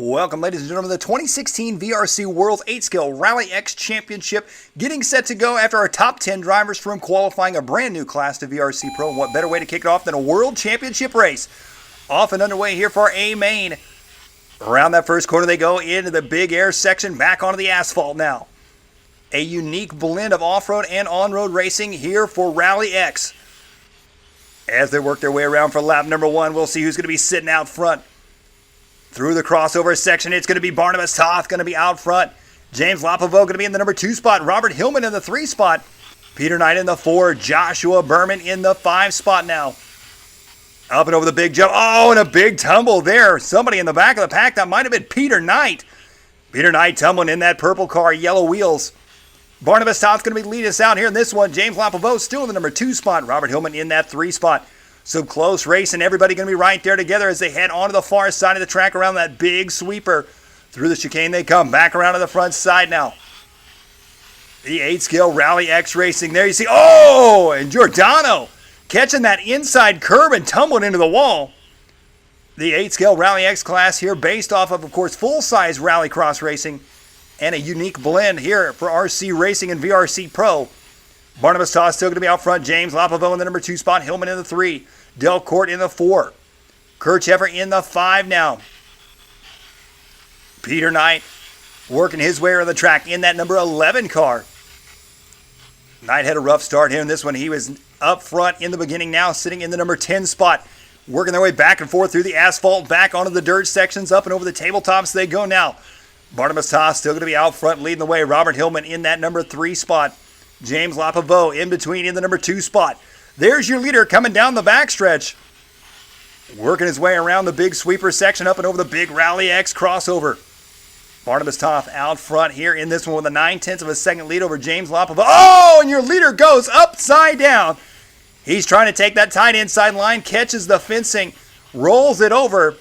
Welcome, ladies and gentlemen, to the 2016 VRC World's 8-Scale Rally X Championship, getting set to go after our top 10 drivers from qualifying a brand new class to VRC Pro. And what better way to kick it off than a World Championship race? Off and underway here for our A main. Around that first corner they go into the big air section, back onto the asphalt now. A unique blend of off-road and on-road racing here for Rally X. As they work their way around for lap number 1, we'll see who's going to be sitting out front. Through the crossover section, it's going to be Barnabas Toth going to be out front. James Lapovo going to be in the number 2 spot. Robert Hillman in the 3 spot. Peter Knight in the 4. Joshua Berman in the 5 spot now. Up and over the big jump. Oh, and a big tumble there. Somebody in the back of the pack. That might have been Peter Knight. Peter Knight tumbling in that purple car, yellow wheels. Barnabas Toth going to be leading us out here in this one. James Lapovo still in the number 2 spot. Robert Hillman in that 3 spot. Some close racing. Everybody going to be right there together as they head onto the far side of the track around that big sweeper. Through the chicane they come. Back around to the front side now. The 8-Scale Rally X Racing. There you see. Oh! And Giordano catching that inside curb and tumbling into the wall. The 8-Scale Rally X class here based off of course, full-size rallycross racing and a unique blend here for RC Racing and VRC Pro. Barnabas Toth still going to be out front. James Lapovo in the number 2 spot. Hillman in the 3. Delcourt in the 4. Kirchheffer in the 5 now. Peter Knight working his way around the track in that number 11 car. Knight had a rough start here in this one. He was up front in the beginning, now sitting in the number 10 spot. Working their way back and forth through the asphalt, back onto the dirt sections, up and over the tabletops they go now. Barnabas Toth still going to be out front leading the way. Robert Hillman in that number 3 spot. James Lapovo in between in the number 2 spot. There's your leader coming down the backstretch. Working his way around the big sweeper section up and over the big Rally X crossover. Barnabas Toth out front here in this one with a 9/10 of a second lead over James Lapovo. Oh, and your leader goes upside down. He's trying to take that tight inside line, catches the fencing, rolls it over.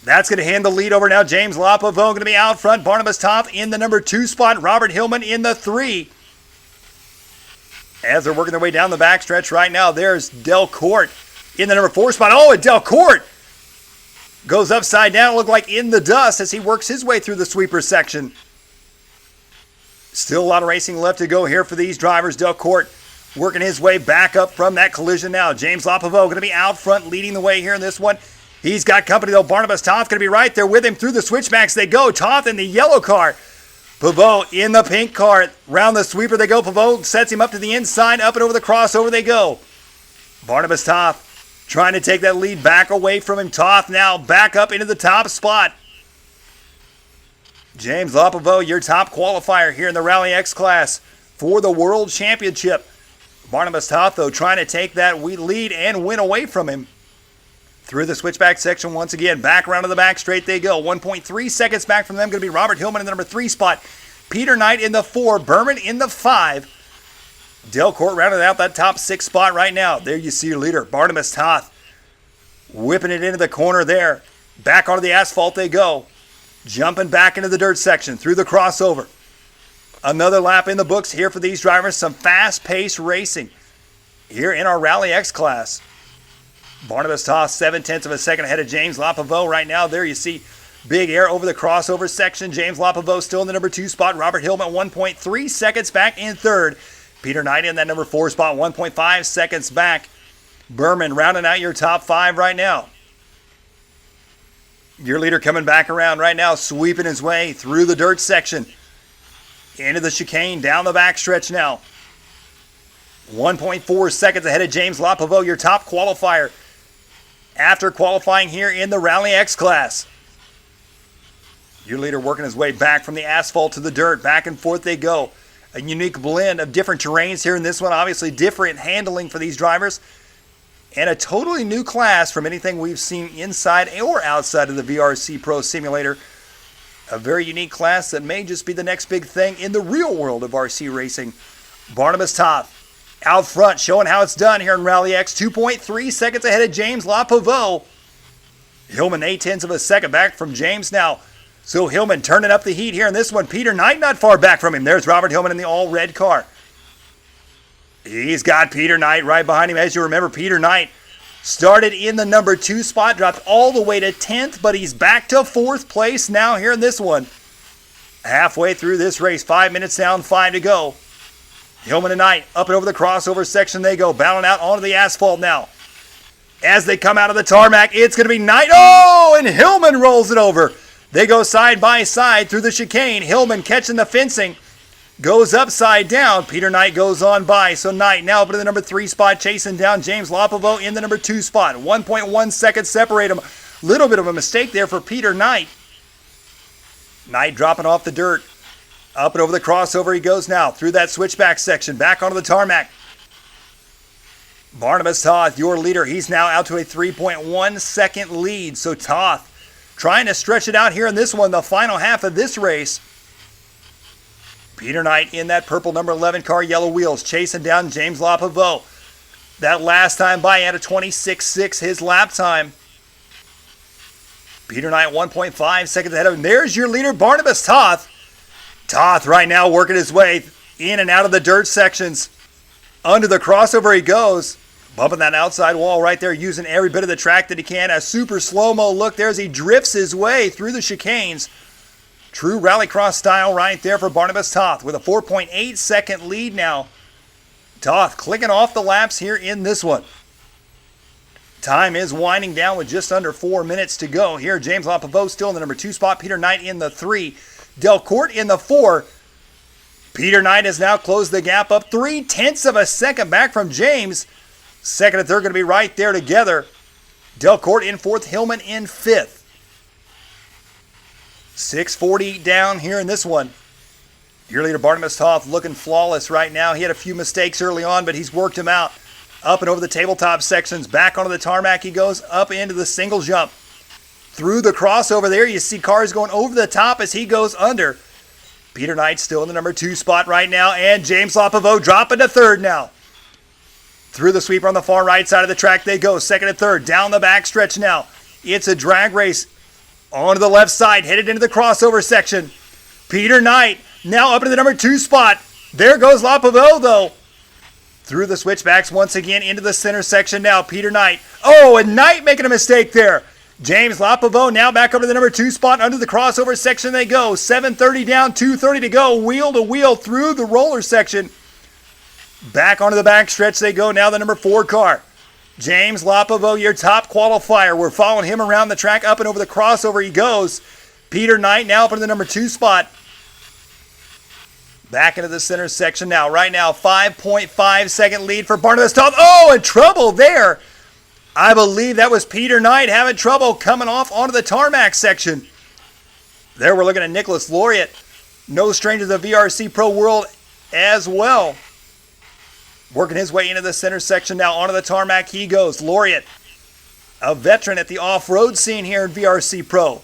That's going to hand the lead over now. James Lapovo going to be out front. Barnabas Toth in the number 2 spot. Robert Hillman in the 3. As they're working their way down the backstretch right now, there's Delcourt in the number 4 spot. Oh, and Delcourt goes upside down, look like in the dust as he works his way through the sweeper section. Still a lot of racing left to go here for these drivers. Delcourt working his way back up from that collision now. James Lapovo going to be out front leading the way here in this one. He's got company though. Barnabas Toth going to be right there with him through the switchbacks they go. Toth in the yellow car. Pavot in the pink car. Round the sweeper they go. Pavot sets him up to the inside. Up and over the crossover they go. Barnabas Toth trying to take that lead back away from him. Toth now back up into the top spot. James Lapovo, your top qualifier here in the Rally X class for the World Championship. Barnabas Toth, though, trying to take that lead and win away from him. Through the switchback section once again. Back around to the back straight they go. 1.3 seconds back from them. Going to be Robert Hillman in the number 3 spot. Peter Knight in the 4. Berman in the 5. Delcourt rounded out that top 6 spot right now. There you see your leader, Barnabas Toth. Whipping it into the corner there. Back onto the asphalt they go. Jumping back into the dirt section through the crossover. Another lap in the books here for these drivers. Some fast-paced racing here in our Rally X class. Barnabas Toth 7/10 of a second ahead of James Lapovo right now. There you see big air over the crossover section. James Lapovo still in the number 2 spot. Robert Hillman 1.3 seconds back in 3rd. Peter Knight in that number 4 spot, 1.5 seconds back. Berman rounding out your top 5 right now. Your leader coming back around right now, sweeping his way through the dirt section. Into the chicane, down the backstretch now. 1.4 seconds ahead of James Lapovo, your top qualifier. After qualifying here in the Rally X class. Your leader working his way back from the asphalt to the dirt. Back and forth they go. A unique blend of different terrains here in this one. Obviously different handling for these drivers. And a totally new class from anything we've seen inside or outside of the VRC Pro simulator. A very unique class that may just be the next big thing in the real world of RC racing. Barnabas Toth out front, showing how it's done here in Rally X. 2.3 seconds ahead of James Lapovo. Hillman 8/10 of a second back from James now. So Hillman turning up the heat here in this one. Peter Knight not far back from him. There's Robert Hillman in the all-red car. He's got Peter Knight right behind him. As you remember, Peter Knight Started in the number 2 spot, dropped all the way to 10th, but he's back to 4th place now here in this one. Halfway through this race, 5 minutes down, 5 to go. Hillman and Knight up and over the crossover section they go, battling out onto the asphalt now. As they come out of the tarmac, it's going to be Knight. Oh, and Hillman rolls it over. They go side by side through the chicane. Hillman catching the fencing. Goes upside down. Peter Knight goes on by. So Knight now up to the number 3 spot, chasing down James Lopovo in the number 2 spot. 1.1 seconds separate him. Little bit of a mistake there for Peter Knight. Knight dropping off the dirt. Up and over the crossover he goes now. Through that switchback section. Back onto the tarmac. Barnabas Toth, your leader. He's now out to a 3.1 second lead. So Toth trying to stretch it out here in this one, the final half of this race. Peter Knight in that purple number 11 car, yellow wheels, chasing down James Lopovo. That last time by, he had a 26.6 his lap time. Peter Knight 1.5 seconds ahead of him. There's your leader, Barnabas Toth. Toth right now working his way in and out of the dirt sections. Under the crossover he goes. Bumping that outside wall right there, using every bit of the track that he can. A super slow-mo look there as he drifts his way through the chicanes. True rallycross style right there for Barnabas Toth with a 4.8 second lead now. Toth clicking off the laps here in this one. Time is winding down with just under 4 minutes to go. Here, James Lopovo still in the number 2 spot. Peter Knight in the 3. Delcourt in the 4. Peter Knight has now closed the gap up 0.3 of a second back from James. Second and third going to be right there together. Delcourt in 4th, Hillman in 5th. 6:40 down here in this one. Your leader Barnabas Toth looking flawless right now. He had a few mistakes early on, but he's worked them out. Up and over the tabletop sections. Back onto the tarmac he goes. Up into the single jump. Through the crossover there, you see cars going over the top as he goes under. Peter Knight still in the number 2 spot right now. And James Lopovo dropping to 3rd now. Through the sweeper on the far right side of the track they go. 2nd and 3rd. Down the back stretch now. It's a drag race. Onto the left side. Headed into the crossover section. Peter Knight now up into the number 2 spot. There goes Lopovo though. Through the switchbacks once again into the center section now. Peter Knight. Oh, and Knight making a mistake there. James Lopovo now back up to the number 2 spot. Under the crossover section they go. 7:30 down, 2:30 to go. Wheel to wheel through the roller section. Back onto the back stretch they go. Now the number 4 car. James Lopovo, your top qualifier. We're following him around the track. Up and over the crossover he goes. Peter Knight now up into the number 2 spot. Back into the center section now. Right now, 5.5 second lead for Barnabas Toth. Oh, and trouble there. I believe that was Peter Knight having trouble coming off onto the tarmac section. There we're looking at Nicholas Laureate. No stranger to the VRC Pro world as well. Working his way into the center section now. Onto the tarmac he goes. Laureate, a veteran at the off-road scene here in VRC Pro.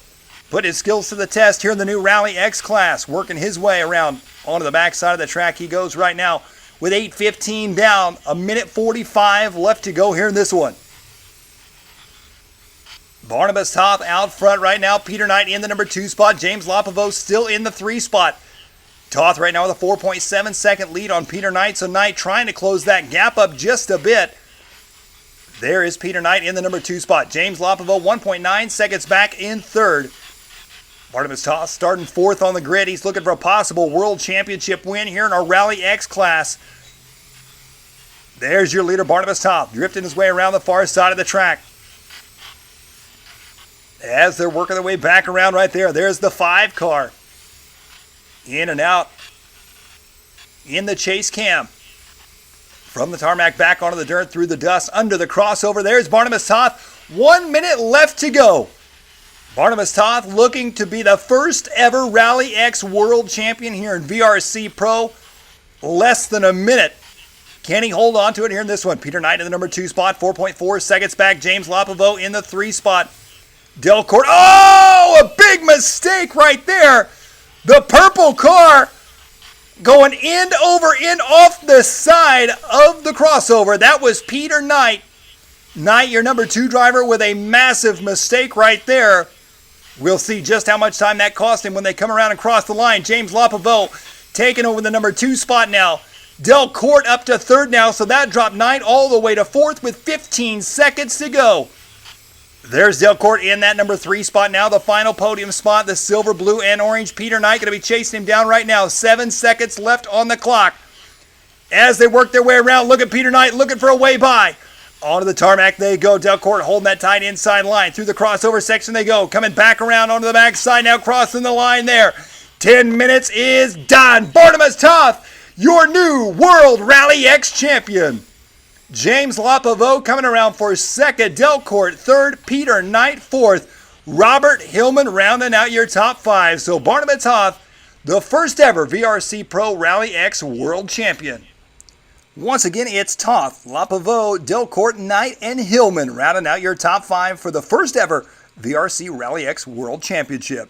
Put his skills to the test here in the new Rally X class. Working his way around onto the backside of the track he goes right now with 8:15 down. 1:45 left to go here in this one. Barnabas Toth out front right now. Peter Knight in the number 2 spot. James Lopovo still in the 3 spot. Toth right now with a 4.7 second lead on Peter Knight. So Knight trying to close that gap up just a bit. There is Peter Knight in the number 2 spot. James Lopovo 1.9 seconds back in 3rd. Barnabas Toth starting 4th on the grid. He's looking for a possible world championship win here in our Rally X class. There's your leader, Barnabas Toth, drifting his way around the far side of the track. As they're working their way back around right there, there's the 5 car. In and out in the chase cam. From the tarmac back onto the dirt, through the dust, under the crossover. There's Barnabas Toth. 1 minute left to go. Barnabas Toth looking to be the first ever Rally X World Champion here in VRC Pro. Less than a minute. Can he hold on to it here in this one? Peter Knight in the number 2 spot, 4.4 seconds back. James Lopovo in the 3 spot. Delcourt. Oh, a big mistake right there. The purple car going end over end off the side of the crossover. That was Peter Knight. Knight, your number 2 driver, with a massive mistake right there. We'll see just how much time that cost him when they come around and cross the line. James Lopovo taking over the number 2 spot now. Delcourt up to third now, so that dropped 9 all the way to fourth with 15 seconds to go. There's Delcourt in that number 3 spot now, the final podium spot. The silver, blue, and orange Peter Knight going to be chasing him down right now. 7 seconds left on the clock. As they work their way around, look at Peter Knight looking for a way by. Onto the tarmac they go. Delcourt holding that tight inside line. Through the crossover section they go. Coming back around onto the backside now, crossing the line there. 10 minutes is done. Barnabas Toth, your new World Rally X champion. James Lapavaux coming around for second. Delcourt third. Peter Knight fourth. Robert Hillman rounding out your top 5. So Barnabas Toth, the first ever VRC Pro Rally X World Champion. Once again, it's Toth, Lapavaux, Delcourt, Knight, and Hillman rounding out your top 5 for the first ever VRC Rally X World Championship.